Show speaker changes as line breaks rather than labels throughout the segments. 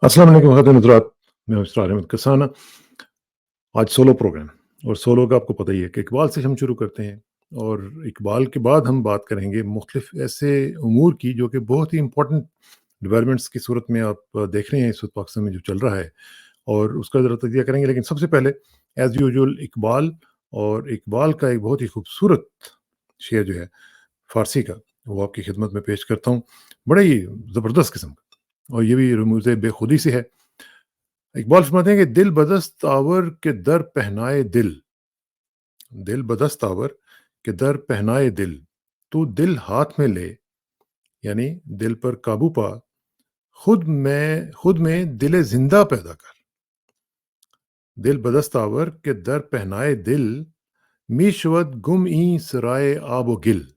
अस्सलाम वालेकुम ख़ातिन हज़रात, मैं इसरार अहमद कसाना। आज सोलो प्रोग्राम और सोलो का आपको पता ही है कि इकबाल से हम शुरू करते हैं और इकबाल के बाद हम बात करेंगे मुख्तलिफ ऐसे अमूर की जो कि बहुत ही इंपॉर्टेंट डेवलपमेंट्स की सूरत में आप देख रहे हैं इस वक्त पाकिस्तान में जो चल रहा है और उसका ज़रा तजिया करेंगे। लेकिन सबसे पहले एज़ यूजुअल इकबाल और इकबाल का एक बहुत ही खूबसूरत शेर जो है फ़ारसी का, वो आपकी खिदमत में पेश करता हूँ। बड़ा ही ज़बरदस्त किस्म का और ये भी रमूज़ बेखुदी से है। इकबाल फरमाते हैं कि दिल बदस्त आवर के दर पहनाए दिल, दिल बदस्त आवर के दर पहनाए दिल, तू दिल हाथ में ले, यानी दिल पर काबू पा, खुद में दिल जिंदा पैदा कर। दिल बदस्त आवर के दर पहनाए दिल, मीशवत गुम ई सराय आबो गिल।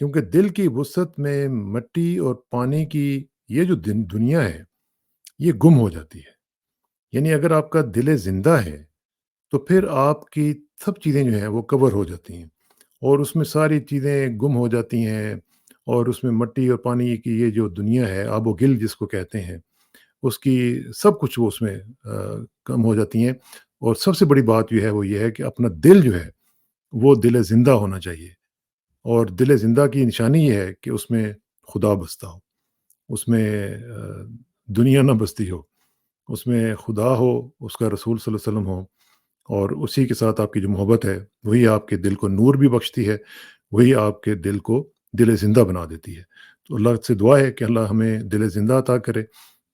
क्योंकि दिल की वसत में मट्टी और पानी की ये जो दुनिया है, ये गुम हो जाती है। यानी अगर आपका दिल जिंदा है तो फिर आपकी सब चीज़ें जो हैं वो कवर हो जाती हैं और उसमें सारी चीज़ें गुम हो जाती हैं और उसमें मट्टी और पानी की ये जो दुनिया है, आबो गिल जिसको कहते हैं, उसकी सब कुछ वो उसमें कम हो जाती हैं। और सबसे बड़ी बात जो है वो ये है कि अपना दिल जो है वो दिल ज़िंदा होना चाहिए और दिल ज़िंदा की निशानी ये है कि उसमें खुदा बसता हो, उसमें दुनिया ना बसती हो, उसमें खुदा हो, उसका रसूल सल्लल्लाहु अलैहि वसल्लम हो और उसी के साथ आपकी जो मोहब्बत है, वही आपके दिल को नूर भी बख्शती है, वही आपके दिल को दिल ज़िंदा बना देती है। तो अल्लाह से दुआ है कि अल्लाह हमें दिल ज़िंदा अता करे,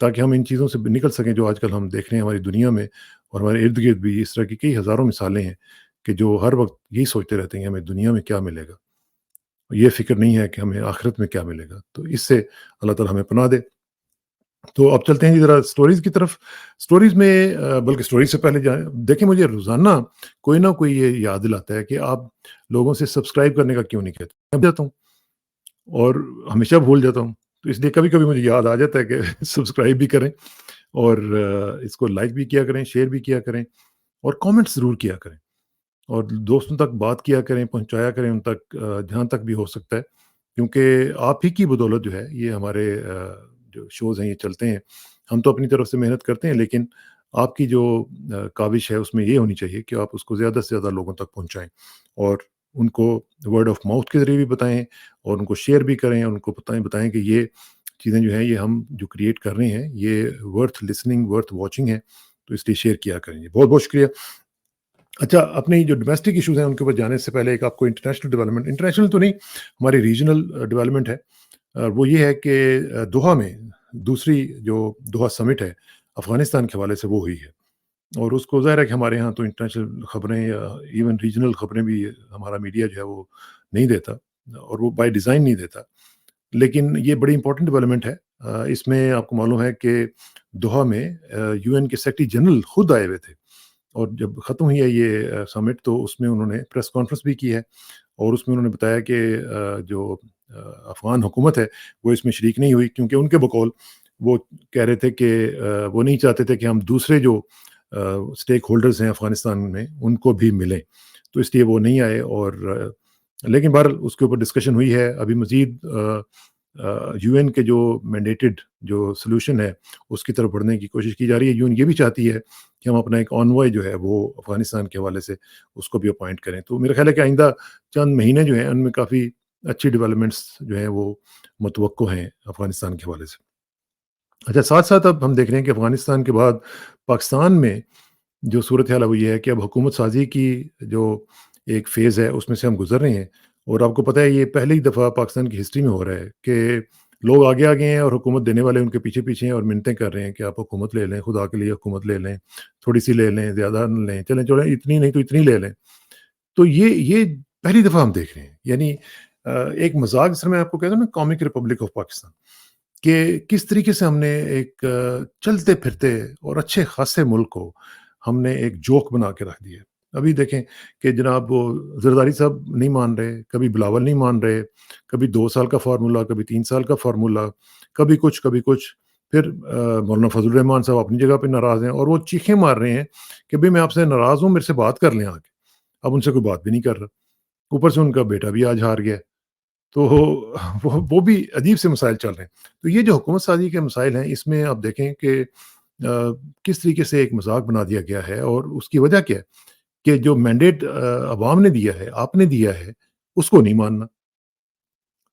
ताकि हम इन चीज़ों से निकल सकें जो आजकल हम देख रहे हैं हमारी दुनिया में और हमारे इर्द-गिर्द भी इस तरह की कई हज़ारों मिसालें हैं कि जो हर वक़्त यही सोचते रहते हैं कि हमें दुनिया में क्या मिलेगा? ये फ़िक्र नहीं है कि हमें आखिरत में क्या मिलेगा? तो इससे अल्लाह ताला हमें पनाह दे। तो अब चलते हैं जी ज़रा स्टोरीज़ की तरफ। स्टोरीज़ में बल्कि स्टोरीज़ से पहले जाएँ, देखिए मुझे रोज़ाना कोई ना कोई ये याद दिलाता है कि आप लोगों से सब्सक्राइब करने का क्यों नहीं कहते? मैं भूल जाता हूँ और हमेशा भूल जाता हूँ। तो इसलिए कभी-कभी मुझे याद आ जाता है कि सब्सक्राइब भी करें और इसको लाइक भी किया करें, शेयर भी किया करें और कमेंट्स ज़रूर किया करें और दोस्तों तक बात किया करें, पहुँचाया करें उन तक जहाँ तक भी हो सकता है। क्योंकि आप ही की बदौलत जो है ये हमारे जो शोज़ हैं ये चलते हैं। हम तो अपनी तरफ से मेहनत करते हैं, लेकिन आपकी जो काविश है उसमें ये होनी चाहिए कि आप उसको ज़्यादा से ज़्यादा लोगों तक पहुँचाएँ और उनको वर्ड ऑफ माउथ के ज़रिए भी बताएँ और उनको शेयर भी करें, उनको बताएँ बताएँ कि ये चीज़ें जो हैं ये हम जो क्रिएट कर रहे हैं ये वर्थ लिसनिंग, वर्थ वॉचिंग है। तो इसलिए शेयर किया करें। जी, बहुत-बहुत शुक्रिया। अच्छा, अपने ये जो डोमेस्टिक इश्यूज़ हैं उनके ऊपर जाने से पहले एक आपको इंटरनेशनल डेवलपमेंट, इंटरनेशनल तो नहीं, हमारी रीजनल डेवलपमेंट है। वो ये है कि दोहा में दूसरी जो दोहा समिट है, अफ़गानिस्तान के हवाले से वो हुई है और उसको ज़ाहिर है कि हमारे यहाँ तो इंटरनेशनल खबरें या इवन रीजनल खबरें भी हमारा मीडिया जो है वो नहीं देता और वो बाय डिज़ाइन नहीं देता। लेकिन ये बड़ी इंपॉर्टेंट डेवलपमेंट है। इसमें आपको मालूम है कि दोहा में यूएन के सेक्रेटरी जनरल खुद आए हुए थे और जब ख़त्म हुई है ये समिट तो उसमें उन्होंने प्रेस कॉन्फ्रेंस भी की है और उसमें उन्होंने बताया कि जो अफ़गान हुकूमत है वो इसमें शरीक नहीं हुई, क्योंकि उनके बकौल वो कह रहे थे कि वो नहीं चाहते थे कि हम दूसरे जो स्टेक होल्डर्स हैं अफ़गानिस्तान में उनको भी मिलें। तो इसलिए वो नहीं आए और लेकिन बहरहाल उसके ऊपर डिस्कशन हुई है। अभी मज़ीद यूएन के जो मैंडेटेड जो सॉल्यूशन है उसकी तरफ बढ़ने की कोशिश की जा रही है। यूएन ये भी चाहती है कि हम अपना एक ऑनवॉय जो है वो अफ़गानिस्तान के हवाले से उसको भी अपॉइंट करें। तो मेरा ख़्याल है कि आइंदा चंद महीने जो हैं उनमें काफ़ी अच्छी डेवलपमेंट्स जो हैं वो मुतवक्को हैं अफ़गानिस्तान के हवाले से। अच्छा, साथ-साथ अब हम देख रहे हैं कि अफ़गानिस्तान के बाद पाकिस्तान में जो सूरत-ए-हाल है वो ये है कि अब हुकूमत साज़ी की जो एक फ़ेज़ है उसमें से हम गुज़र रहे हैं और आपको पता है ये पहली दफ़ा पाकिस्तान की हिस्ट्री में हो रहा है कि लोग आगे-आगे हैं और हुकूमत देने वाले उनके पीछे-पीछे हैं और मिन्नतें कर रहे हैं कि आप हुकूमत ले लें, खुदा के लिए हुकूमत ले लें, थोड़ी-सी ले लें, ज़्यादा ना लें, चलें इतनी नहीं तो इतनी ले लें। तो ये पहली दफ़ा हम देख रहे हैं। यानी एक मज़ाक जिस तरह मैं आपको कहता हूँ ना, कॉमिक रिपब्लिक ऑफ पाकिस्तान, कि किस तरीके से हमने एक चलते-फिरते और अच्छे ख़ासे मुल्क को हमने एक जोक बना के रख दिया। अभी देखें कि जनाब वो ज़रदारी साहब नहीं मान रहे, कभी बिलावल नहीं मान रहे, कभी 2 साल का फ़ॉर्मूला, कभी 3 साल का फ़ॉर्मूला, कभी कुछ, कभी कुछ। फिर मौलाना फज़लुर रहमान साहब अपनी जगह पे नाराज़ हैं और वो चीखें मार रहे हैं कि भई मैं आपसे नाराज़ हूँ, मेरे से बात कर लें आके। अब उनसे कोई बात भी नहीं कर रहा। ऊपर से उनका बेटा भी आज हार गया है। تو وہ بھی عجیب سے مسائل چل رہے ہیں۔ تو یہ جو حکومت سازی کے مسائل ہیں، اس میں آپ دیکھیں کہ کس طریقے سے ایک مذاق بنا دیا گیا ہے، اور اس کی وجہ کیا ہے کہ جو مینڈیٹ عوام نے دیا ہے، آپ نے دیا ہے، اس کو نہیں ماننا۔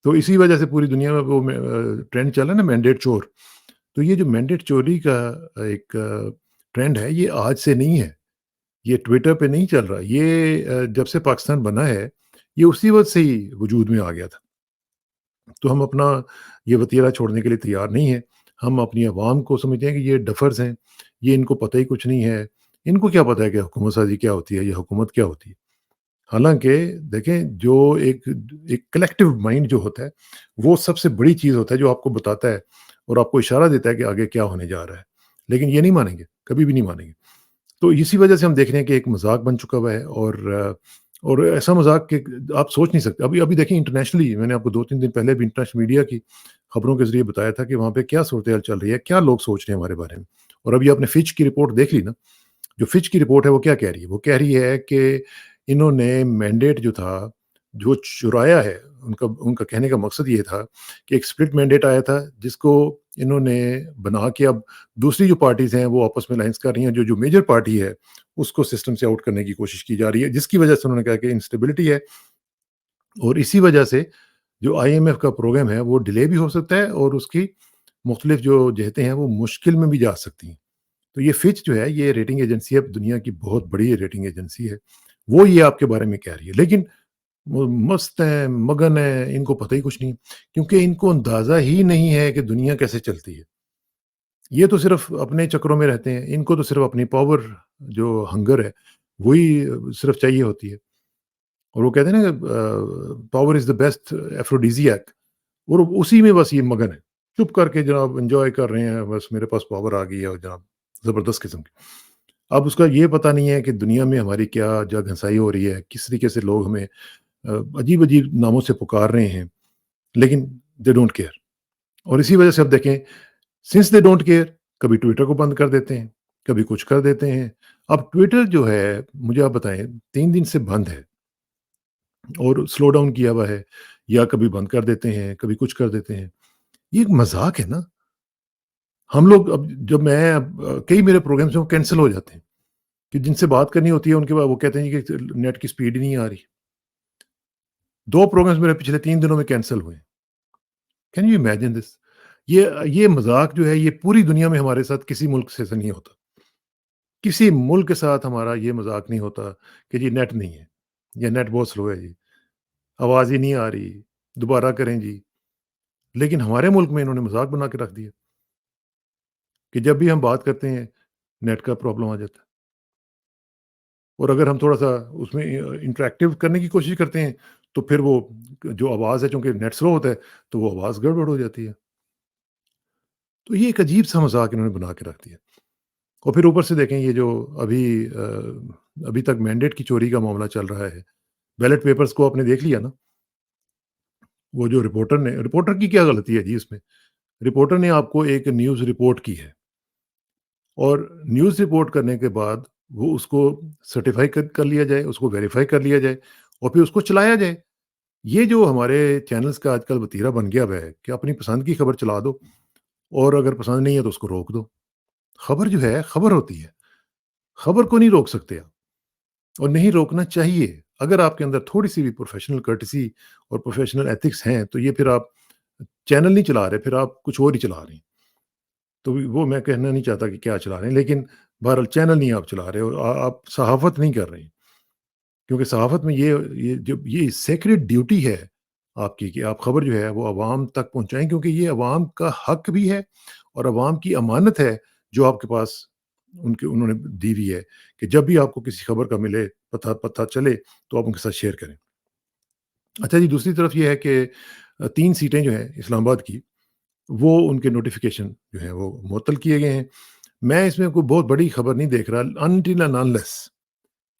تو اسی وجہ سے پوری دنیا میں وہ ٹرینڈ چل رہا ہے نا، مینڈیٹ چور۔ تو یہ جو مینڈیٹ چوری کا ایک ٹرینڈ ہے، یہ آج سے نہیں ہے، یہ ٹویٹر پہ نہیں چل رہا، یہ جب سے پاکستان بنا ہے، یہ اسی وقت سے ہی وجود میں آ گیا تھا۔ تو ہم اپنا یہ وتیرہ چھوڑنے کے لیے تیار نہیں ہیں۔ ہم اپنی عوام کو سمجھتے ہیں کہ یہ ڈفرز ہیں، یہ ان کو پتہ ہی کچھ نہیں ہے، ان کو کیا پتہ ہے کہ حکومت سازی کیا ہوتی ہے، یہ حکومت کیا ہوتی ہے۔ حالانکہ دیکھیں، جو ایک ایک کلیکٹیو مائنڈ جو ہوتا ہے، وہ سب سے بڑی چیز ہوتا ہے، جو آپ کو بتاتا ہے اور آپ کو اشارہ دیتا ہے کہ آگے کیا ہونے جا رہا ہے۔ لیکن یہ نہیں مانیں گے، کبھی بھی نہیں مانیں گے۔ تو اسی وجہ سے ہم دیکھ رہے ہیں کہ ایک مذاق بن چکا ہوا ہے، اور ایسا مذاق کہ آپ سوچ نہیں سکتے۔ ابھی ابھی دیکھیں انٹرنیشنلی، میں نے آپ کو 2-3 دن پہلے بھی انٹرنیشنل میڈیا کی خبروں کے ذریعے بتایا تھا کہ وہاں پہ کیا صورتحال چل رہی ہے، کیا لوگ سوچ رہے ہیں ہمارے بارے میں۔ اور ابھی آپ نے فچ کی رپورٹ دیکھ لی نا، جو فچ کی رپورٹ ہے وہ کیا کہہ رہی ہے؟ وہ کہہ رہی ہے کہ انہوں نے مینڈیٹ جو تھا، جو چرایا ہے، ان کا کہنے کا مقصد یہ تھا کہ ایک اسپلٹ مینڈیٹ آیا تھا، جس کو انہوں نے بنا کے اب دوسری جو پارٹیز ہیں وہ آپس میں الائنس کر رہی ہیں، جو میجر پارٹی ہے اس کو سسٹم سے آؤٹ کرنے کی کوشش کی جا رہی ہے، جس کی وجہ سے انہوں نے کہا کہ انسٹیبلٹی ہے، اور اسی وجہ سے جو آئی ایم ایف کا پروگرام ہے وہ ڈیلے بھی ہو سکتا ہے، اور اس کی مختلف جو جہتیں ہیں وہ مشکل میں بھی جا سکتی ہیں۔ تو یہ فچ جو ہے، یہ ریٹنگ ایجنسی ہے، دنیا کی بہت بڑی ریٹنگ ایجنسی ہے، وہ یہ آپ کے بارے میں کہہ رہی ہے، لیکن وہ مست ہیں، مگن ہیں، ان کو پتہ ہی کچھ نہیں، کیونکہ ان کو اندازہ ہی نہیں ہے کہ دنیا کیسے چلتی ہے۔ یہ تو صرف اپنے چکروں میں رہتے ہیں، ان کو تو صرف اپنی پاور، جو ہنگر ہے، وہی صرف چاہیے ہوتی ہے۔ اور وہ کہتے ہیں نا کہ پاور از دا بیسٹ ایفروڈیزیاک، اور اسی میں بس یہ مگن ہے، چپ کر کے جناب انجوائے کر رہے ہیں، بس میرے پاس پاور آ گئی ہے، اور جناب زبردست قسم کی۔ اب اس کا یہ پتہ نہیں ہے کہ دنیا میں ہماری کیا جگ ہنسائی ہو رہی ہے، کس طریقے سے لوگ ہمیں عجیب عجیب ناموں سے پکار رہے ہیں، لیکن دے ڈونٹ کیئر۔ اور اسی وجہ سے اب دیکھیں، سنس دے ڈونٹ کیئر، کبھی ٹویٹر کو بند کر دیتے ہیں، کبھی کچھ کر دیتے ہیں۔ اب ٹویٹر جو ہے، مجھے آپ بتائیں، 3 دن سے بند ہے اور سلو ڈاؤن کیا ہوا ہے، یا کبھی بند کر دیتے ہیں، کبھی کچھ کر دیتے ہیں۔ یہ ایک مذاق ہے نا۔ ہم لوگ اب جب میں کئی میرے پروگرامس ہیں وہ کینسل ہو جاتے ہیں، کہ جن سے بات کرنی ہوتی ہے ان کے بعد وہ کہتے ہیں کہ نیٹ کی سپیڈ ہی نہیں آ رہی۔ 2 پروگرامس میرے پچھلے 3 دنوں میں کینسل ہوئے ہیں۔ Can you imagine this? یہ مذاق جو ہے، یہ پوری دنیا میں ہمارے ساتھ کسی ملک سے نہیں ہوتا۔ کسی ملک کے ساتھ ہمارا یہ مذاق نہیں ہوتا کہ جی نیٹ نہیں ہے، یا نیٹ بہت سلو ہے جی، آواز ہی نہیں آ رہی، دوبارہ کریں جی۔ لیکن ہمارے ملک میں انہوں نے مذاق بنا کے رکھ دیا کہ جب بھی ہم بات کرتے ہیں، نیٹ کا پرابلم آ جاتا ہے، اور اگر ہم تھوڑا-سا اس میں انٹریکٹیو کرنے کی کوشش کرتے ہیں، تو پھر وہ جو آواز ہے، چونکہ نیٹ سلو ہوتا ہے، تو وہ آواز گڑبڑ ہو جاتی ہے۔ تو یہ ایک عجیب-سا مذاق انہوں نے بنا کے رکھ دیا۔ اور پھر اوپر سے دیکھیں، یہ جو ابھی ابھی تک مینڈیٹ کی چوری کا معاملہ چل رہا ہے، بیلٹ پیپرز کو آپ نے دیکھ لیا نا؟ وہ جو رپورٹر کی کیا غلطی ہے جی اس میں؟ رپورٹر نے آپ کو ایک نیوز رپورٹ کی ہے، اور نیوز رپورٹ کرنے کے بعد وہ اس کو سرٹیفائی کر لیا جائے، اس کو ویریفائی کر لیا جائے، اور پھر اس کو چلایا جائے۔ یہ جو ہمارے چینلز کا آج کل وتیرہ بن گیا ہوا ہے کہ اپنی پسند کی خبر چلا دو، اور اگر پسند نہیں ہے تو اس کو روک دو۔ خبر جو ہے خبر ہوتی ہے، خبر کو نہیں روک سکتے آپ، اور نہیں روکنا چاہیے۔ اگر آپ کے اندر تھوڑی سی بھی پروفیشنل کرٹسی اور پروفیشنل ایتھکس ہیں، تو یہ پھر آپ چینل نہیں چلا رہے، پھر آپ کچھ اور ہی چلا رہے ہیں۔ تو وہ میں کہنا نہیں چاہتا کہ کیا چلا رہے ہیں، لیکن بہرحال چینل نہیں آپ چلا رہے، اور آپ صحافت نہیں کر رہے ہیں، کیونکہ صحافت میں یہ سیکرڈ ڈیوٹی ہے آپ کی کہ آپ خبر جو ہے وہ عوام تک پہنچائیں، کیونکہ یہ عوام کا حق بھی ہے، اور عوام کی امانت ہے جو آپ کے پاس انہوں نے دی ہوئی ہے، کہ جب بھی آپ کو کسی خبر کا ملے، پتہ چلے، تو آپ ان کے ساتھ شیئر کریں۔ اچھا جی، دوسری طرف یہ ہے کہ 3 سیٹیں جو ہیں اسلام آباد کی، وہ ان کے نوٹیفیکیشن جو ہیں وہ معطل کیے گئے ہیں۔ میں اس میں کوئی بہت بڑی خبر نہیں دیکھ رہا، انٹل اینڈ انلیس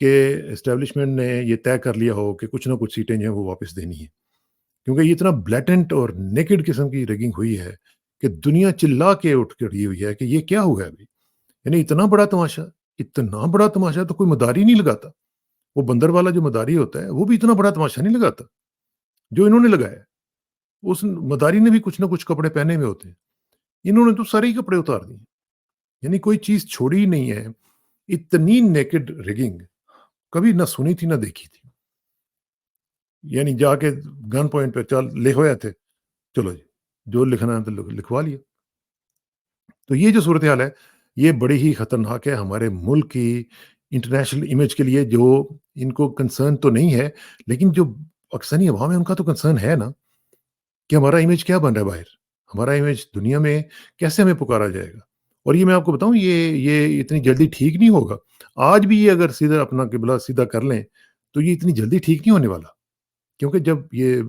کہ اسٹیبلشمنٹ نے یہ طے کر لیا ہو کہ کچھ نہ کچھ سیٹیں جو ہیں وہ واپس دینی ہیں، کیونکہ یہ اتنا بلیٹنٹ اور نیکڈ قسم کی ریگنگ ہوئی ہے کہ دنیا چلا کے اٹھ کھڑی ہوئی ہے کہ یہ کیا ہوا ہے ابھی؟ یعنی اتنا بڑا تماشا تو کوئی مداری نہیں لگاتا۔ وہ بندر والا جو مداری ہوتا ہے، وہ بھی اتنا بڑا تماشا نہیں لگاتا جو انہوں نے لگایا ہے۔ उस मदारी ने भी कुछ ना कुछ कपड़े पहने हुए होते हैं। इन्होंने तो सारे ही कपड़े उतार दिए। यानी कोई चीज़ छोड़ी ही नहीं है। इतनी नेकेड रिगिंग कभी ना सुनी थी, ना देखी थी। यानी जाके गन पॉइंट पे चल लिखो या थे, चलो जी, जो लिखना है तो लिखवा लिया। तो ये जो सूरत-ए-हाल है, ये बड़ी ही खतरनाक है हमारे मुल्क की इंटरनेशनल इमेज के लिए, जो इनको कंसर्न तो नहीं है, लेकिन जो पाकिस्तानी अवाम है उनका तो कंसर्न है ना, कि हमारा इमेज क्या बन रहा है बाहर? हमारा इमेज दुनिया में कैसे हमें पुकारा जाएगा? और ये मैं आपको बताऊँ, ये इतनी जल्दी ठीक नहीं होगा। आज भी ये अगर सीधा अपना किबला सीधा कर लें, तो ये इतनी जल्दी ठीक नहीं होने वाला। क्योंकि जब ये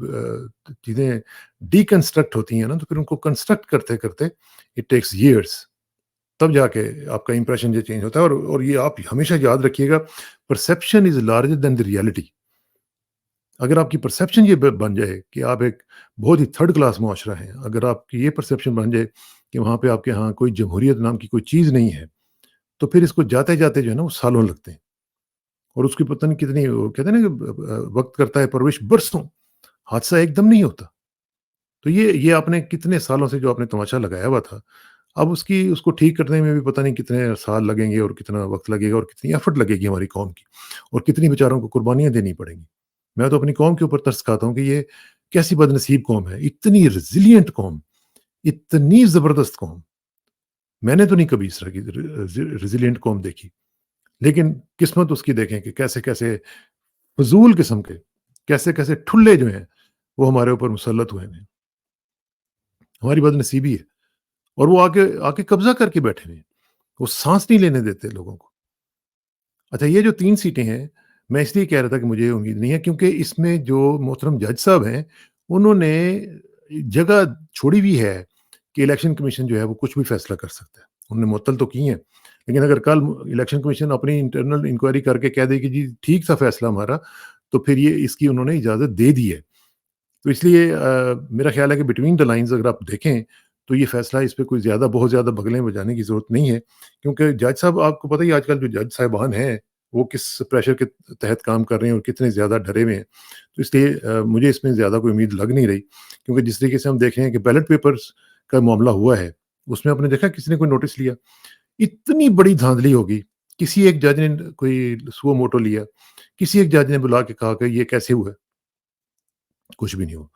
चीज़ें डिकंस्ट्रक्ट होती हैं ना, तो फिर उनको कंस्ट्रक्ट करते-करते इट टेक्स यियर्स, तब जाके आपका इंप्रेशन जो चेंज होता है। और ये आप हमेशा याद रखिएगा, perception is larger than the reality. अगर आपकी परसेप्शन ये बन जाए कि आप एक बहुत ही थर्ड क्लास मुआशरा हैं, अगर आपकी ये परसेप्शन बन जाए कि वहाँ पे आपके यहाँ कोई जमहूरियत नाम की कोई चीज़ नहीं है, तो फिर इसको जाते-जाते जो है ना, वो सालों लगते हैं। और उसकी पता नहीं कितनी, वो कहते हैं ना कि वक़्त करता है परवरिश बरसों, हादसा एकदम नहीं होता। तो ये आपने कितने सालों से जो आपने तमाशा लगाया हुआ था, अब उसको ठीक करने में भी पता नहीं कितने साल लगेंगे और कितना वक़्त लगेगा और कितनी एफ़र्ट लगेगी हमारी कौम की, और कितनी बेचारों को कुर्बानियाँ देनी पड़ेंगी। मैं तो अपनी कौम के ऊपर तरस खाता हूँ कि ये कैसी बदनसीब कौम है, इतनी रेज़िलिएंट कौम, इतनी ज़बरदस्त कौम। मैंने तो नहीं कभी इस तरह की रेज़िलिएंट कौम देखी। लेकिन किस्मत उसकी देखें कि कैसे-कैसे फ़ुज़ूल किस्म के, कैसे-कैसे ठुल्ले जो हैं, वो हमारे ऊपर मुसल्लत हुए हैं। हमारी बदनसीबी है। और वो आके आके कब्ज़ा करके बैठे हुए हैं। वो साँस नहीं लेने देते लोगों को। अच्छा, ये जो 3 सीटें हैं, मैं इसलिए कह रहा था कि मुझे उम्मीद नहीं है, क्योंकि इसमें जो मोहतरम जज साहब हैं, उन्होंने जगह छोड़ी हुई है कि इलेक्शन कमीशन जो है वो कुछ भी फैसला कर सकता है। उन्होंने मुअत्तल तो की हैं, लेकिन अगर कल इलेक्शन कमीशन अपनी इंटरनल इंक्वायरी करके कह दे कि जी ठीक था फैसला हमारा, तो फिर ये इसकी उन्होंने इजाज़त दे दी है। तो इसलिए मेरा ख़्याल है कि बिटवीन द लाइन्स अगर आप देखें, तो ये फ़ैसला, इस पे कोई ज़्यादा बहुत ज़्यादा बगलें बजाने की ज़रूरत नहीं है। क्योंकि जज साहब, आपको पता ही है आजकल जो जज साहिबान हैं, वो किस प्रेशर के तहत काम कर रहे हैं और कितने ज़्यादा डरे हुए हैं। तो इसलिए मुझे इसमें ज़्यादा कोई उम्मीद लग नहीं रही, क्योंकि जिस तरीके से हम देख रहे हैं कि बैलेट पेपर्स का मामला हुआ है, उसमें आपने देखा किसी ने कोई नोटिस लिया? इतनी बड़ी धाँधली होगी, किसी एक जज ने कोई सुओ मोटो लिया, किसी एक जज ने बुला के कहा कि ये कैसे हुआ? कुछ भी नहीं हुआ।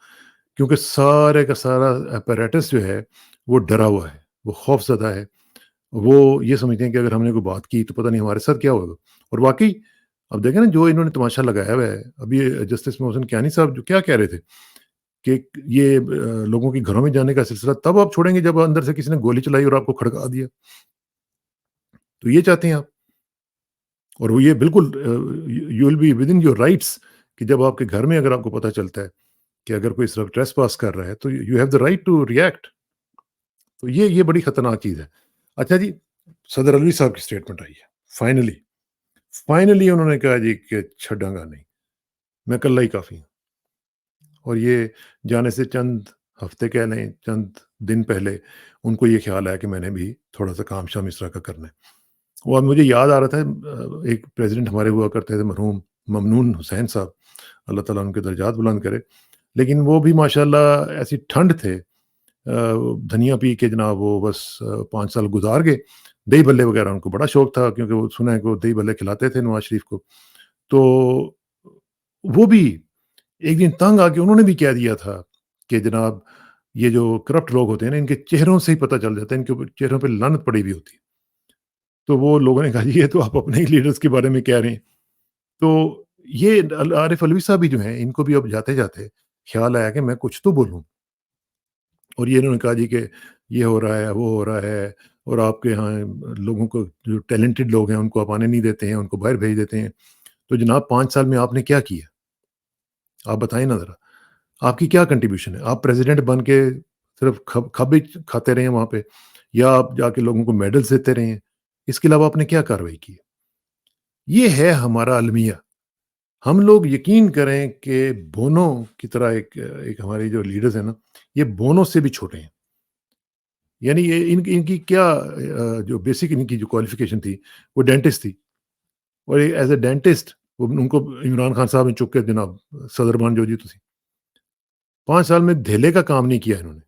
क्योंकि सारे का सारा apparatus जो है, वो डरा हुआ है, वो खौफ़ज़दा है। वो ये समझते हैं कि अगर हमने कोई बात की तो पता नहीं हमारे साथ क्या होगा। और वाक़ई अब देखें ना, जो इन्होंने तमाशा लगाया हुआ है, अभी जस्टिस मोहसिन कियानी साहब जो क्या कह रहे थे कि ये लोगों के घरों में जाने का सिलसिला तब आप छोड़ेंगे जब अंदर से किसी ने गोली चलाई और आपको खड़का दिया। तो ये चाहते हैं आप। और वो ये बिल्कुल you will be within your rights, कि जब आपके घर में अगर आपको पता चलता है कि अगर कोई सिर्फ ट्रेसपास कर रहा है, तो you have the right to react. तो ये बड़ी खतरनाक चीज़ है। अच्छा जी, सदर अलवी साहब की स्टेटमेंट आई है। फाइनली, फाइनली उन्होंने कहा जी कि छड़ांगा नहीं, मैं कल्ला ही काफ़ी हूँ। और ये जाने से चंद हफ्ते कह लें, चंद दिन पहले उनको ये ख़्याल आया कि मैंने भी थोड़ा-सा काम-शाम इस तरह का करना है। और मुझे याद आ रहा था, एक प्रेज़िडेंट हमारे हुआ करते थे मरहूम ममनून हुसैन साहब, अल्लाह ताला उनके दर्जात बुलंद करे। लेकिन वो भी माशाअल्लाह ऐसी ठंड थे, धनिया पी के जनाब वो बस 5 साल गुज़ार गए। दही भल्ले वग़ैरह उनको बड़ा शौक था, क्योंकि वो सुना है कि वो दही भल्ले खिलाते थे नवाज़ शरीफ को। तो वो भी एक दिन तंग आके उन्होंने भी कह दिया था कि जनाब, ये जो करप्ट लोग होते हैं ना, इनके चेहरों से ही पता चल जाता है, इनके ऊपर चेहरों पे लानत पड़ी हुई होती है। तो वो लोगों ने कहा जी ये तो आप अपने ही लीडर्स के बारे में कह रहे हैं। तो ये आरिफ अलवी साहब भी जो हैं, इनको भी अब जाते-जाते ख़्याल आया कि मैं कुछ तो बोलूँ। और ये इन्होंने कहा जी कि ये हो रहा है, वो हो रहा है, और आपके यहाँ लोगों को, जो टैलेंटेड लोग हैं उनको आप आने नहीं देते हैं, उनको बाहर भेज देते हैं। तो जनाब 5 साल में आपने क्या किया? आप बताएँ ना ज़रा। आपकी क्या कंट्रीब्यूशन है? आप प्रेज़िडेंट बन के सिर्फ़ खब ही खाते रहे हैं वहाँ पे, या आप जाके लोगों को मेडल्स देते रहे हैं? इसके अलावा आपने क्या कार्रवाई की है? ये है हमारा अलमिया। हम लोग यकीन करें कि बोनो की तरह एक एक हमारे जो लीडर्स हैं ना, ये बोनो से भी छोटे हैं। यानी ये इनकी क्या जो बेसिक इनकी जो क्वालिफ़िकेशन थी, वो डेंटिस्ट थी। और एज़ अ डेंटिस्ट वो उनको इमरान खान साहब ने चुक के जनाब सदर बन जाओ जी तुसी। 5 साल में धेले का काम नहीं किया इन्होंने।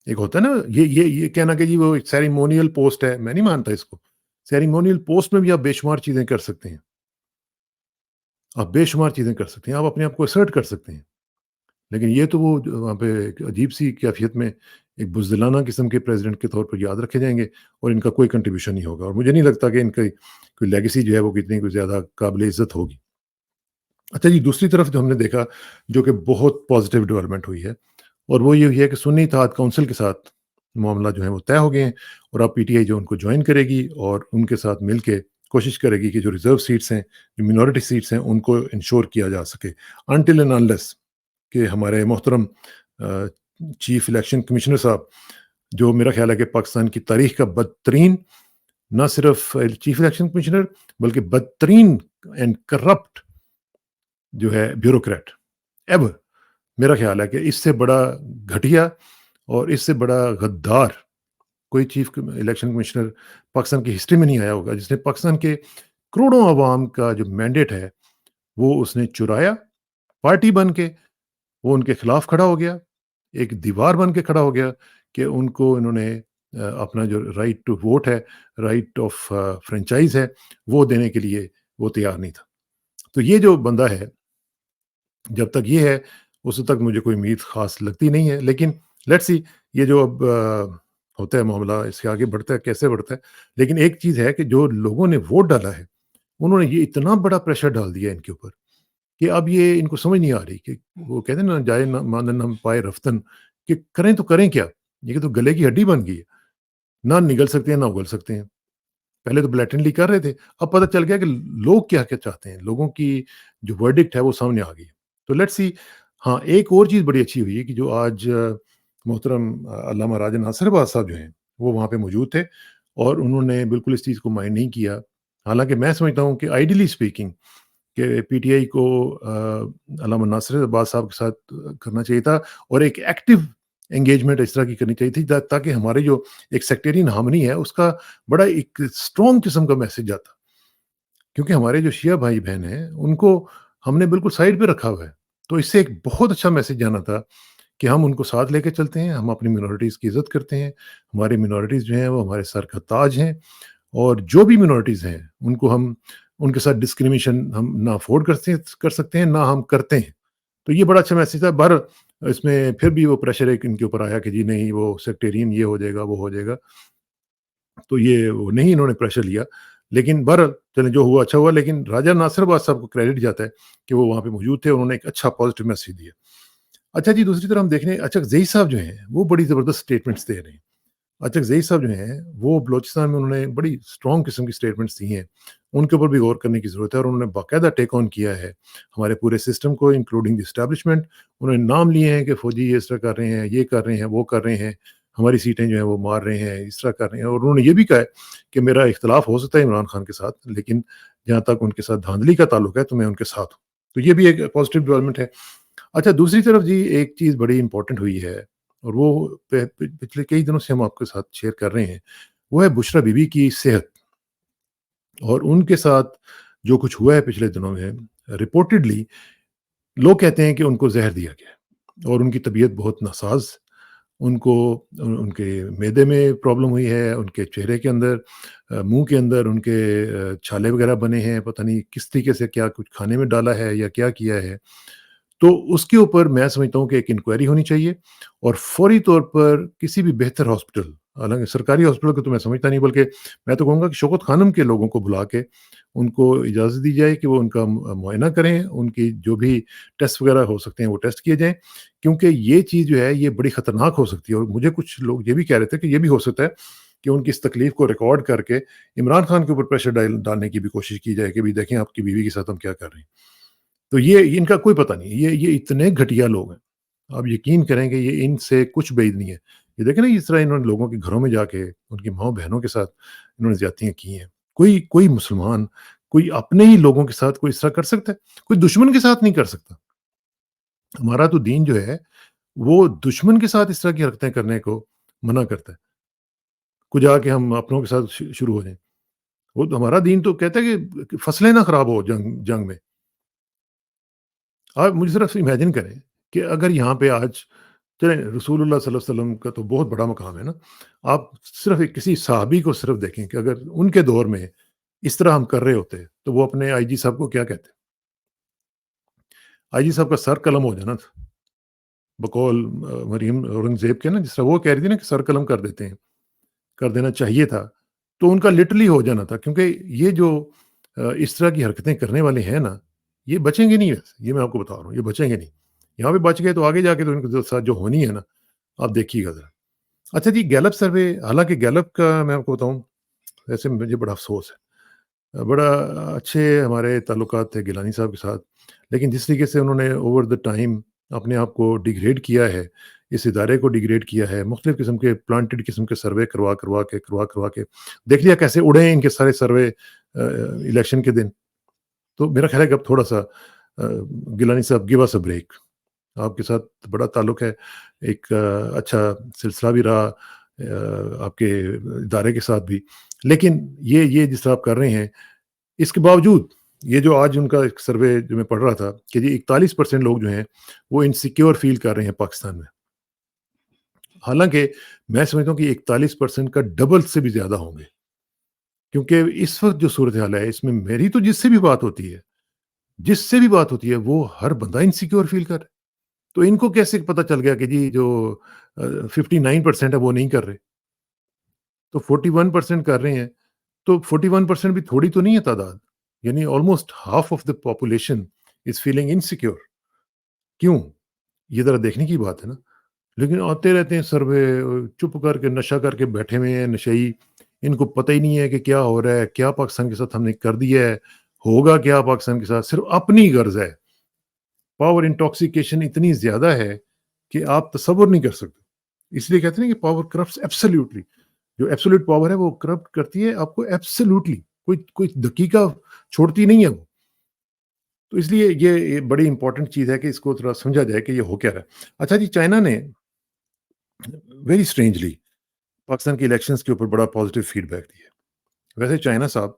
एक होता है ना ये कहना कि जी वो एक सेरेमोनियल पोस्ट है, मैं नहीं मानता इसको। सेरेमोनियल पोस्ट में भी आप बेशुमार चीज़ें कर सकते हैं। आप बेशुमार चीज़ें कर सकते हैं, आप अपने आप को असर्ट कर सकते हैं। लेकिन ये तो वो वहाँ पे एक अजीब-सी कैफ़ियत में एक बुज़दिलाना किस्म के प्रेज़िडेंट के तौर पर याद रखे जाएँगे और इनका कोई कंट्रीब्यूशन नहीं होगा और मुझे नहीं लगता कि इनकी कोई लेगेसी जो है वो कितनी कोई ज़्यादा काबिल-ए-इज़्ज़त होगी। अच्छा जी, दूसरी तरफ जो हमने देखा जो कि बहुत पॉज़िटिव डेवलपमेंट हुई है और वो ये हुई है कि सुन्नी इत्तेहाद काउंसिल के साथ मामला जो है वो तय हो गए हैं और अब पीटीआई जो उनको जॉइन करेगी और उनके साथ मिलके कोशिश करेगी कि जो रिज़र्व सीट्स हैं, जो मिनॉरिटी सीट्स हैं, उनको इंश्योर किया जा सके। अनटिल एंड अनलेस कि हमारे मोहतरम अ, चीफ इलेक्शन कमिश्नर साहब, जो मेरा ख़्याल है कि पाकिस्तान की तारीख़ का बदतरीन, ना सिर्फ़ चीफ इलेक्शन कमिश्नर बल्कि बदतरीन एंड करप्ट जो है ब्यूरोक्रेट एवर, मेरा ख़्याल है कि इससे बड़ा घटिया और इससे बड़ा गद्दार कोई चीफ इलेक्शन कमिश्नर पाकिस्तान की हिस्ट्री में नहीं आया होगा, जिसने पाकिस्तान के करोड़ों अवाम का जो मैंडेट है, वो उसने चुराया, पार्टी बन के वो उनके खिलाफ खड़ा हो गया, एक दीवार बन के खड़ा हो गया कि उनको इन्होंने अपना जो राइट टू वोट है, राइट ऑफ फ्रेंचाइज़ है, वो देने के लिए वो तैयार नहीं था। तो ये जो बंदा है, जब तक ये है, उस तक मुझे कोई उम्मीद ख़ास लगती नहीं है। लेकिन लेट्स सी ये जो अब होता है मामला, इससे आगे बढ़ता है, कैसे बढ़ता है। लेकिन एक चीज़ है कि जो लोगों ने वोट डाला है, उन्होंने ये इतना बड़ा प्रेशर डाल दिया है इनके ऊपर कि अब ये इनको समझ नहीं आ रही कि वो कहते हैं ना, जाए ना मानन हम पाए रफ्तन, कि करें तो करें क्या? ये तो गले की हड्डी बन गई है। ना निगल सकते हैं, ना उगल सकते हैं। पहले तो ब्लैटेंटली कर रहे थे, अब पता चल गया कि लोग क्या-क्या चाहते हैं, लोगों की जो वर्डिक्ट है वो सामने आ गई। तो लेट्स सी। हाँ, एक और चीज़ बड़ी अच्छी हुई है कि जो आज मोहतरम अल्लामा राजा नासिर अब्बास साहब जो हैं, वो वहाँ पे मौजूद थे और उन्होंने बिल्कुल इस चीज़ को माइंड नहीं किया। हालाँकि मैं समझता हूँ कि आइडियली स्पीकिंग कि पीटीआई को अल्लामा नासिर अब्बास साहब के साथ करना चाहिए था और एक एक्टिव एंगेजमेंट इस तरह की करनी चाहिए थी ताकि हमारे जो एक सेक्टेरियन हार्मनी है उसका बड़ा एक स्ट्रॉन्ग किस्म का मैसेज जाता। क्योंकि हमारे जो शिया भाई-बहन हैं, उनको हमने बिल्कुल साइड पे रखा हुआ है। तो इससे एक बहुत अच्छा मैसेज जाना था कि हम उनको साथ लेके चलते हैं, हम अपनी मिनॉरिटीज़ की इज़्ज़त करते हैं, हमारी मिनॉरिटीज़ जो हैं वो हमारे सर का ताज हैं और जो भी मिनॉरिटीज़ हैं, उनको हम उनके साथ डिस्क्रिमिनेशन हम ना अफ़ोर्ड कर सकते हैं, ना हम करते हैं। तो ये बड़ा अच्छा मैसेज था। बहरहाल इसमें फिर भी वो प्रेशर एक इनके ऊपर आया कि जी नहीं, वो सेक्टेरियन ये हो जाएगा, वो हो जाएगा। तो ये वो नहीं इन्होंने प्रेशर लिया। लेकिन बहरहाल चलें, जो हुआ अच्छा हुआ, लेकिन राजा नासिर अब्बास साहब को क्रेडिट जाता है कि वो वहाँ पे मौजूद थे, उन्होंने एक अच्छा पॉज़िटिव मैसेज दिया। अच्छा जी, दूसरी तरफ हम देख रहे हैं अचक ज़ई साहब जो हैं, वो बड़ी ज़बरदस्त स्टेटमेंट्स दे रहे हैं। अचक ज़ई साहब जो हैं, वो बलूचिस्तान में उन्होंने बड़ी स्ट्रॉन्ग किस्म की स्टेटमेंट्स दी हैं। उनके ऊपर भी गौर करने की ज़रूरत है और उन्होंने बाकायदा टेक ऑन किया है हमारे पूरे सिस्टम को, इंक्लूडिंग द एस्टेब्लिशमेंट। उन्होंने नाम लिए हैं कि फ़ौजी ये इस तरह कर रहे हैं, ये कर रहे हैं, वो कर रहे हैं, हमारी सीटें जो हैं वो मार रहे हैं, इस तरह कर रहे हैं और उन्होंने ये भी कहा है कि मेरा इख्तिलाफ हो सकता है इमरान खान के साथ, लेकिन जहाँ तक उनके साथ धांधली का ताल्लुक है, तो मैं उनके साथ हूँ। तो ये भी एक पॉज़िटिव डेवलपमेंट है। अच्छा, दूसरी तरफ जी एक चीज़ बड़ी इम्पोर्टेंट हुई है और वो पिछले कई दिनों से हम आपके साथ शेयर कर रहे हैं, वो है बुशरा बीबी की सेहत और उनके साथ जो कुछ हुआ है पिछले दिनों में। रिपोर्टेडली लोग कहते हैं कि उनको ज़हर दिया गया है और उनकी तबीयत बहुत नासाज़, उनको उनके मैदे में प्रॉब्लम हुई है, उनके चेहरे के अंदर मुँह के अंदर उनके छाले वगैरह बने हैं, पता नहीं किस तरीके से क्या कुछ खाने में डाला है या क्या किया है। तो उसके ऊपर मैं समझता हूँ कि एक इंक्वायरी होनी चाहिए और फौरी तौर पर किसी भी बेहतर हॉस्पिटल, हालाँकि सरकारी हॉस्पिटल को तो मैं समझता नहीं, बल्कि मैं तो कहूँगा कि शौकत खानम के लोगों को बुला के उनको इजाज़त दी जाए कि वो उनका मुआयना करें, उनकी जो भी टेस्ट वगैरह हो सकते हैं वो टेस्ट किए जाएँ। क्योंकि ये चीज़ जो है ये बड़ी ख़तरनाक हो सकती है और मुझे कुछ लोग ये भी कह रहे थे कि ये भी हो सकता है कि उनकी इस तकलीफ़ को रिकॉर्ड करके इमरान खान के ऊपर प्रेशर डालने की भी कोशिश की जाए कि भई देखें आपकी बीवी के साथ हम क्या कर रहे हैं। तो ये इनका कोई पता नहीं। ये इतने घटिया लोग हैं। आप यकीन करेंगे ये इनसे कुछ बैद नहीं है। ये देखें ना, इस तरह इन्होंने लोगों के घरों में जाके उनकी माँ-बहनों के साथ इन्होंने ज़्यादतियाँ की हैं। कोई कोई मुसलमान, कोई अपने ही लोगों के साथ कोई इस तरह कर सकता है? कोई दुश्मन के साथ नहीं कर सकता। हमारा तो दीन जो है, वो दुश्मन के साथ इस तरह की हरकतें करने को मना करता है। कुछ जाके हम अपनों के साथ शुरू हो जाएँ। वो तो हमारा दीन तो कहता है कि फसलें ना खराब हो जंग जंग में। आप मुझे ज़रा इमेजिन करें کہ اگر یہاں پہ آج چلیں رسول اللہ صلی اللہ علیہ وسلم کا تو بہت بڑا مقام ہے نا، آپ صرف ایک کسی صحابی کو صرف دیکھیں کہ اگر ان کے دور میں اس طرح ہم کر رہے ہوتے تو وہ اپنے آئی جی صاحب کو کیا کہتے؟ آئی جی صاحب کا سر قلم ہو جانا تھا، بقول مریم اورنگزیب کے نا، جس طرح وہ کہہ رہی تھی نا کہ سر قلم کر دیتے ہیں، کر دینا چاہیے تھا، تو ان کا لٹرلی ہو جانا تھا، کیونکہ یہ جو اس طرح کی حرکتیں کرنے والے ہیں نا، یہ بچیں گے نہیں ویسے، یہ میں آپ کو بتا رہا ہوں، یہ بچیں گے نہیں۔ یہاں پہ بچ گئے تو آگے جا کے تو ان کے ساتھ جو ہونی ہے نا، آپ دیکھیے گا ذرا۔ اچھا جی، گیلپ سروے، حالانکہ گیلپ کا میں آپ کو بتاؤں، ویسے مجھے بڑا افسوس ہے، بڑا اچھے ہمارے تعلقات تھے گیلانی صاحب کے ساتھ، لیکن جس طریقے سے انہوں نے اوور دا ٹائم اپنے آپ کو ڈیگریڈ کیا ہے، اس ادارے کو ڈیگریڈ کیا ہے، مختلف قسم کے پلانٹڈ قسم کے سروے کروا کے دیکھ لیا کیسے اڑے ہیں ان کے سارے سروے الیکشن کے دن۔ تو میرا خیال ہے کہ اب تھوڑا سا گیلانی صاحب گیو اس اے بریک، آپ کے ساتھ بڑا تعلق ہے، ایک اچھا سلسلہ بھی رہا آپ کے ادارے کے ساتھ بھی، لیکن یہ جس طرح آپ کر رہے ہیں، اس کے باوجود یہ جو آج ان کا ایک سروے جو میں پڑھ رہا تھا کہ جی 41% لوگ جو ہیں وہ انسیکیور فیل کر رہے ہیں پاکستان میں، حالانکہ میں سمجھتا ہوں کہ 41% کا ڈبل سے بھی زیادہ ہوں گے، کیونکہ اس وقت جو صورتحال ہے اس میں میری تو جس سے بھی بات ہوتی ہے وہ ہر بندہ انسیکیور فیل کر رہا ہے، تو ان کو کیسے پتا چل گیا کہ جی جو 59% ہے وہ نہیں کر رہے، تو 41% کر رہے ہیں، تو 41% بھی تھوڑی تو نہیں ہے تعداد، یعنی almost half of the population is feeling insecure. کیوں؟ یہ ذرا دیکھنے کی بات ہے نا، لیکن آتے رہتے ہیں سروے، چپ کر کے نشہ کر کے بیٹھے ہوئے ہیں نشئی، ان کو پتہ ہی نہیں ہے کہ کیا ہو رہا ہے، کیا پاکستان کے ساتھ ہم نے کر دیا ہے، ہوگا کیا پاکستان کے ساتھ، صرف اپنی غرض ہے۔ پاور انٹاکسیکیشن اتنی زیادہ ہے کہ آپ تصور نہیں کر سکتے، اس لیے کہتے ہیں کہ پاور کرپٹس ایبسلیوٹلی، جو ایبسولوٹ پاور ہے وہ کرپٹ کرتی ہے آپ کو ایبسلیوٹلی، کوئی دقیقہ چھوڑتی نہیں ہے وہ۔ تو اس لیے یہ بڑی امپورٹنٹ چیز ہے کہ اس کو تھوڑا سمجھا جائے کہ یہ ہو کیا رہا ہے۔ اچھا جی، چائنا نے ویری اسٹرینجلی پاکستان کے الیکشنز کے اوپر بڑا پازیٹیو فیڈ بیک دیا ہے۔ ویسے چائنا صاحب،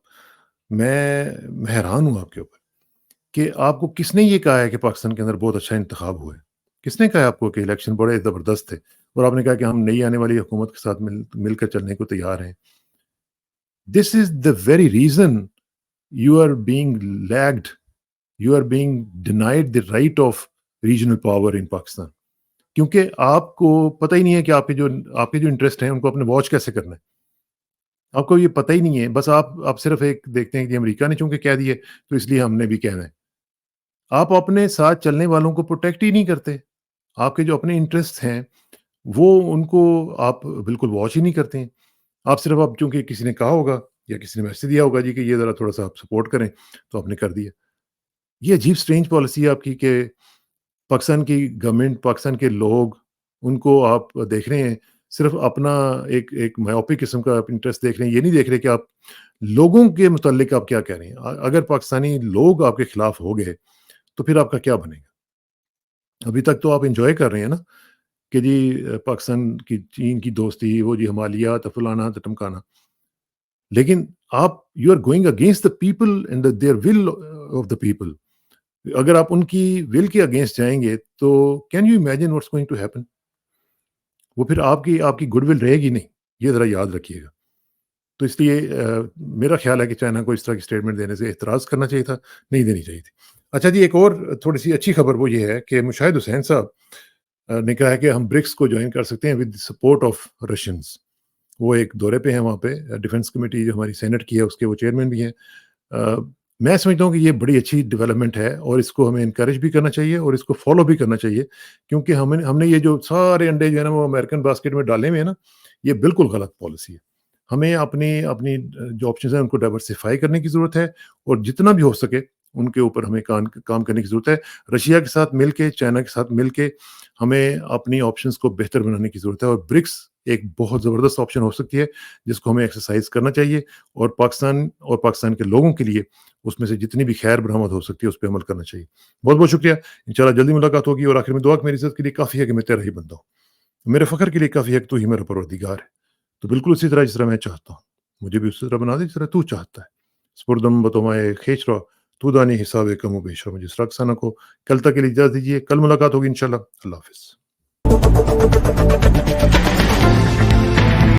میں حیران ہوں آپ کے اوپر کہ آپ کو کس نے یہ کہا ہے کہ پاکستان کے اندر بہت اچھا انتخاب ہوا ہے؟ کس نے کہا ہے آپ کو کہ الیکشن بڑے زبردست تھے اور آپ نے کہا کہ ہم نئی آنے والی حکومت کے ساتھ مل کر چلنے کو تیار ہیں؟ This is the very reason you are being lagged, you are being denied the right of regional power in Pakistan, کیونکہ آپ کو پتہ ہی نہیں ہے کہ آپ کے جو انٹرسٹ ہیں ان کو اپنے واچ کیسے کرنا ہے، آپ کو یہ پتہ ہی نہیں ہے، بس آپ صرف ایک دیکھتے ہیں کہ امریکہ نے چونکہ کہہ دیے تو اس لیے ہم نے بھی کہنا ہے۔ آپ اپنے ساتھ چلنے والوں کو پروٹیکٹ ہی نہیں کرتے، آپ کے جو اپنے انٹرسٹ ہیں وہ ان کو آپ بالکل واچ ہی نہیں کرتے ہیں، آپ صرف اب چونکہ کسی نے کہا ہوگا یا کسی نے میسج دیا ہوگا جی کہ یہ ذرا تھوڑا سا آپ سپورٹ کریں تو آپ نے کر دیا۔ یہ عجیب سٹرینج پالیسی ہے آپ کی کہ پاکستان کی گورنمنٹ، پاکستان کے لوگ، ان کو آپ دیکھ رہے ہیں صرف اپنا ایک مایوپک قسم کا آپ انٹرسٹ دیکھ رہے ہیں، یہ نہیں دیکھ رہے کہ آپ لوگوں کے متعلق آپ کیا کہہ رہے ہیں۔ اگر پاکستانی لوگ آپ کے خلاف ہو گئے تو پھر آپ کا کیا بنے گا؟ ابھی تک تو آپ انجوائے کر رہے ہیں نا کہ جی پاکستان کی چین کی دوستی، وہ جی ہمالیات فلانا تو ٹمکانا، لیکن آپ you are going against the people and their will of the people. اگر آپ ان کی ول کے اگینسٹ جائیں گے تو can you imagine what's going to happen? وہ پھر آپ کی گڈ ول رہے گی نہیں، یہ ذرا یاد رکھیے گا۔ تو اس لیے میرا خیال ہے کہ چائنا کو اس طرح کی اسٹیٹمنٹ دینے سے احتراز کرنا چاہیے تھا، نہیں دینی چاہیے تھی۔ اچھا جی، ایک اور تھوڑی سی اچھی خبر وہ یہ ہے کہ مشاہد حسین صاحب نے کہا ہے کہ ہم برکس کو جوائن کر سکتے ہیں ود سپورٹ آف رشینز۔ وہ ایک دورے پہ ہیں وہاں پہ، ڈیفنس کمیٹی جو ہماری سینٹ کی ہے اس کے وہ چیئرمین بھی ہیں۔ میں سمجھتا ہوں کہ یہ بڑی اچھی ڈیولپمنٹ ہے اور اس کو ہمیں انکریج بھی کرنا چاہیے اور اس کو فالو بھی کرنا چاہیے، کیونکہ ہم نے یہ جو سارے انڈے جو ہے نا وہ امریکن باسکٹ میں ڈالے ہوئے ہیں نا، یہ بالکل غلط پالیسی ہے۔ ہمیں اپنی جو آپشنز ہیں ان کو ڈائیورسفائی کرنے کی ضرورت ہے اور جتنا بھی ہو سکے ان کے اوپر ہمیں کام کرنے کی ضرورت ہے۔ رشیا کے ساتھ مل کے، چائنا کے ساتھ مل کے ہمیں اپنی آپشنز کو بہتر بنانے کی ضرورت ہے، اور برکس ایک بہت زبردست آپشن ہو سکتی ہے جس کو ہمیں ایکسرسائز کرنا چاہیے، اور پاکستان کے لوگوں کے لیے اس میں سے جتنی بھی خیر برآمد ہو سکتی ہے اس پہ عمل کرنا چاہیے۔ بہت بہت شکریہ، انشاءاللہ جلدی ملاقات ہوگی، اور آخر میں دعا کہ میری عزت کے لیے کافی ہے کہ میں تیرا ہی بندہ ہوں، میرے فخر کے لیے کافی ہے کہ تو ہی میرا پروردگار ہے۔ تو بالکل اسی طرح جس طرح میں چاہتا ہوں مجھے بھی اسی طرح بنا دے جس طرح تو چاہتا ہے۔ سپردم بتومائے کھینچ رہا تو دانی حساب کم و بیش اور مجھے اسراق ثنا کو کل تک کے لیے اجازت دیجیے، کل ملاقات ہوگی انشاءاللہ، اللہ حافظ۔